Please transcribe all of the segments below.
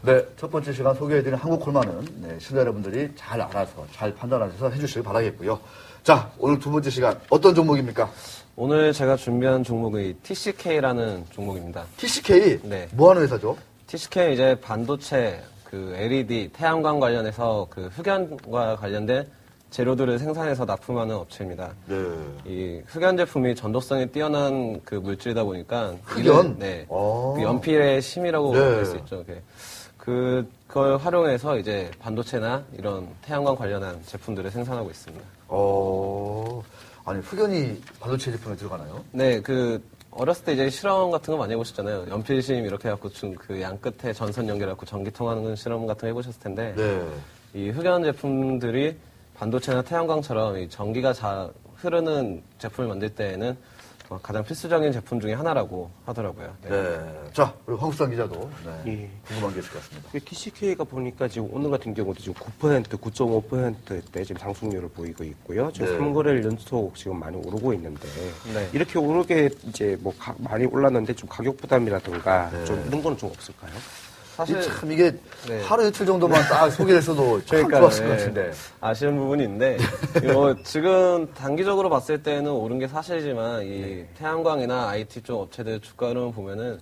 네, 첫 번째 시간 소개해드린 한국 콜마는 네, 시청자 여러분들이 잘 알아서 잘 판단하셔서 해주시길 바라겠고요. 자, 오늘 두 번째 시간 어떤 종목입니까? 오늘 제가 준비한 종목이 TCK라는 종목입니다. TCK? 네. 뭐 하는 회사죠? TCK 이제 반도체, LED, 태양광 관련해서 흑연과 관련된 재료들을 생산해서 납품하는 업체입니다. 네. 이 흑연 제품이 전도성이 뛰어난 물질이다 보니까 흑연? 네. 아. 그 연필의 심이라고 네. 볼 수 있죠. 그걸 활용해서 이제 반도체나 이런 태양광 관련한 제품들을 생산하고 있습니다. 아니 흑연이 반도체 제품에 들어가나요? 네, 어렸을 때 이제 실험 같은 거 많이 해보셨잖아요. 연필심 이렇게 해갖고 양 끝에 전선 연결해갖고 전기 통하는 실험 같은 거 해보셨을 텐데. 네. 이 흑연 제품들이 반도체나 태양광처럼 이 전기가 잘 흐르는 제품을 만들 때에는 가장 필수적인 제품 중에 하나라고 하더라고요. 네. 네. 자, 우리 황수상 기자도 네. 예. 궁금한 게 있을 것 같습니다. TCK가 보니까 지금 오늘 같은 경우도 지금 9%, 9.5%대 지금 상승률을 보이고 있고요. 지금 네. 3거래일 연속 지금 많이 오르고 있는데 네. 이렇게 오르게 이제 많이 올랐는데 좀 가격 부담이라든가 네. 좀 이런 거는 좀 없을까요? 사실 참 이게 네. 하루 이틀 정도만 딱 소개했어도 참 그러니까요, 좋았을 것 예. 같은데. 아쉬운 부분이 있는데 지금 단기적으로 봤을 때는 오른 게 사실이지만 이 태양광이나 IT 쪽 업체들 주가 흐름을 보면은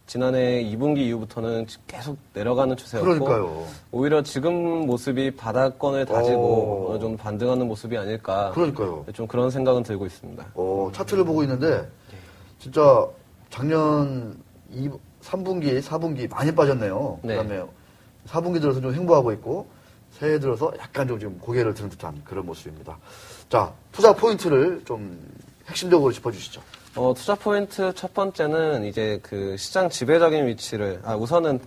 지난해 2분기 이후부터는 계속 내려가는 추세였고 그러니까요. 오히려 지금 모습이 바닥권을 다지고 어느 정도 반등하는 모습이 아닐까. 그러니까요. 좀 그런 생각은 들고 있습니다. 차트를 보고 있는데 진짜 작년 3분기, 4분기 많이 빠졌네요. 네. 그다음에 4분기 들어서 좀 횡보하고 있고 새해 들어서 약간 좀 지금 고개를 드는 듯한 그런 모습입니다. 자, 투자 포인트를 좀 핵심적으로 짚어주시죠. 투자 포인트 첫 번째는 이제 시장 지배적인 위치를, 우선은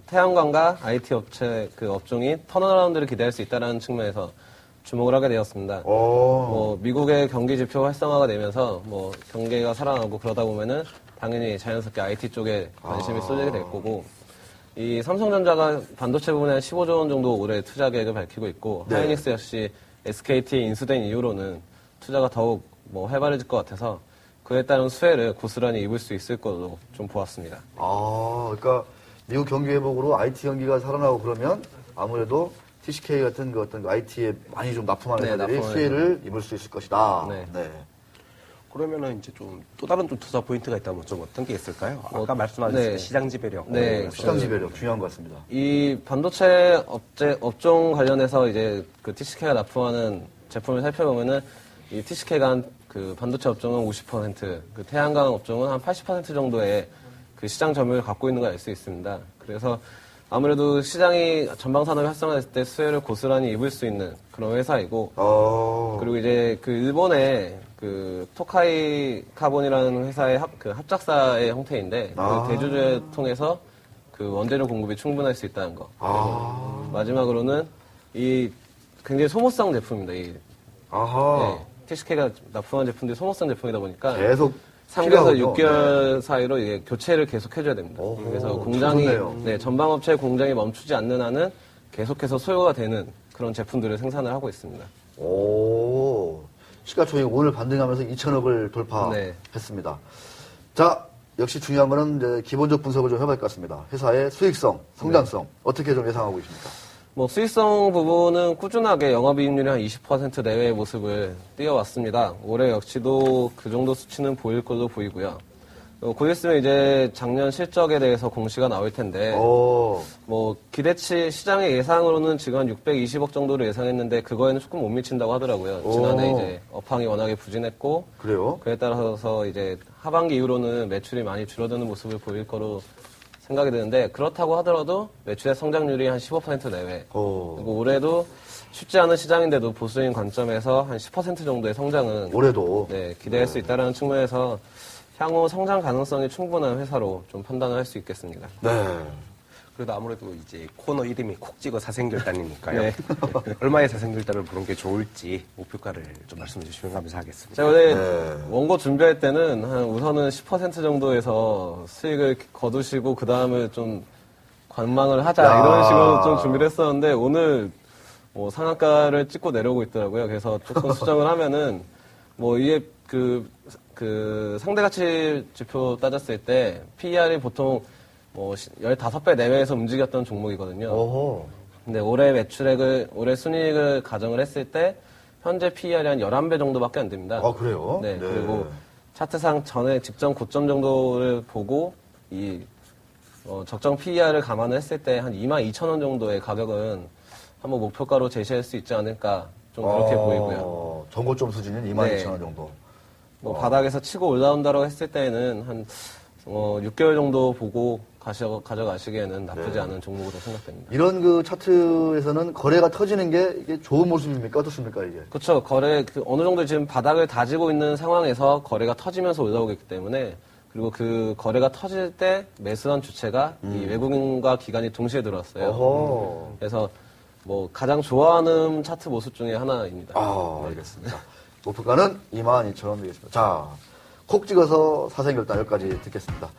태양광과 IT 업체 업종이 턴어라운드를 기대할 수 있다는 측면에서 주목을 하게 되었습니다. 미국의 경기 지표 활성화가 되면서 경기가 살아나고 그러다 보면은 당연히 자연스럽게 IT 쪽에 관심이 쏠리게 될 거고, 이 삼성전자가 반도체 부분에 한 15조 원 정도 올해 투자 계획을 밝히고 있고, 네. 하이닉스 역시 SKT에 인수된 이후로는 투자가 더욱 활발해질 것 같아서 그에 따른 수혜를 고스란히 입을 수 있을 것으로 좀 보았습니다. 그러니까 미국 경기 회복으로 IT 경기가 살아나고 그러면 아무래도 TCK 같은 어떤 IT에 많이 좀 납품하는 회사들이 수혜를 입을 수 있을 것이다. 네. 그러면은 이제 좀 또 다른 좀 투자 포인트가 있다면 좀 어떤 게 있을까요? 아까 말씀하신 시장 지배력. 네. 시장 지배력 중요한 것 같습니다. 이 반도체 업종 관련해서 이제 TCK가 납품하는 제품을 살펴보면은 이 TCK가 반도체 업종은 50%, 태양광 업종은 한 80% 정도의 시장 점유율을 갖고 있는 걸 알 수 있습니다. 그래서 아무래도 시장이 전방 산업이 활성화됐을 때 수혜를 고스란히 입을 수 있는 그런 회사이고, 그리고 이제 일본의 토카이 카본이라는 회사의 합작사의 형태인데, 대주주를 통해서 원재료 공급이 충분할 수 있다는 거. 마지막으로는 굉장히 소모성 제품입니다. 네, TCK가 납품한 제품들이 소모성 제품이다 보니까 계속 3개월에서 6개월 사이로 이게 교체를 계속 해줘야 됩니다. 그래서 공장이, 전방업체 공장이 멈추지 않는 한은 계속해서 소요가 되는 그런 제품들을 생산을 하고 있습니다. 시가총액 오늘 반등하면서 2천억을 돌파했습니다. 자, 역시 중요한 거는 이제 기본적 분석을 좀 해볼 것 같습니다. 회사의 수익성, 성장성 어떻게 좀 예상하고 계십니까? 수익성 부분은 꾸준하게 영업이익률이 한 20% 내외의 모습을 띄어왔습니다. 올해 역시도 그 정도 수치는 보일 걸로 보이고요. 곧 있으면 이제 작년 실적에 대해서 공시가 나올 텐데, 기대치, 시장의 예상으로는 지금 한 620억 정도를 예상했는데, 그거에는 조금 못 미친다고 하더라고요. 지난해 이제 업황이 워낙에 부진했고, 그래요? 그에 따라서 이제 하반기 이후로는 매출이 많이 줄어드는 모습을 보일 거로 생각이 드는데, 그렇다고 하더라도 매출의 성장률이 한 15% 내외. 그리고 올해도 쉽지 않은 시장인데도 보수적인 관점에서 한 10% 정도의 성장은 올해도 기대할 수 있다는 측면에서 향후 성장 가능성이 충분한 회사로 좀 판단을 할 수 있겠습니다. 그래도 아무래도 이제 코너 이름이 콕 찍어 사생결단이니까요. 얼마의 사생결단을 부른 게 좋을지 목표가를 좀 말씀해 주시면 감사하겠습니다. 제가 원래 원고 준비할 때는 우선은 10% 정도에서 수익을 거두시고 그 다음에 좀 관망을 하자 이런 식으로 좀 준비를 했었는데 오늘 상한가를 찍고 내려오고 있더라고요. 그래서 조금 수정을 하면은 이게 상대가치 지표 따졌을 때 PER이 보통 뭐 15배 내외에서 움직였던 종목이거든요. 오호. 근데 올해 순이익을 가정을 했을 때 현재 PER이 한 11배 정도밖에 안 됩니다. 아, 그래요? 네. 그리고 차트상 전에 직전 고점 정도를 보고 적정 PER을 감안을 했을 때 한 22,000원 정도의 가격은 한번 목표가로 제시할 수 있지 않을까 좀 그렇게 보이고요. 전고점 수준은 22,000원 정도. 뭐 바닥에서 치고 올라온다고 했을 때는 한 6개월 정도 보고 가져가시기에는 나쁘지 않은 종목으로 생각됩니다. 이런 그 차트에서는 거래가 터지는 게 이게 좋은 모습입니까? 어떻습니까, 이게? 그렇죠. 어느 정도 지금 바닥을 다지고 있는 상황에서 거래가 터지면서 올라오기 때문에 그리고 그 거래가 터질 때 매수한 주체가 이 외국인과 기관이 동시에 들어왔어요. 그래서 뭐 가장 좋아하는 차트 모습 중에 하나입니다. 알겠습니다. 목표가는 22,000원 되겠습니다. 자, 콕 찍어서 사생결단 여기까지 듣겠습니다.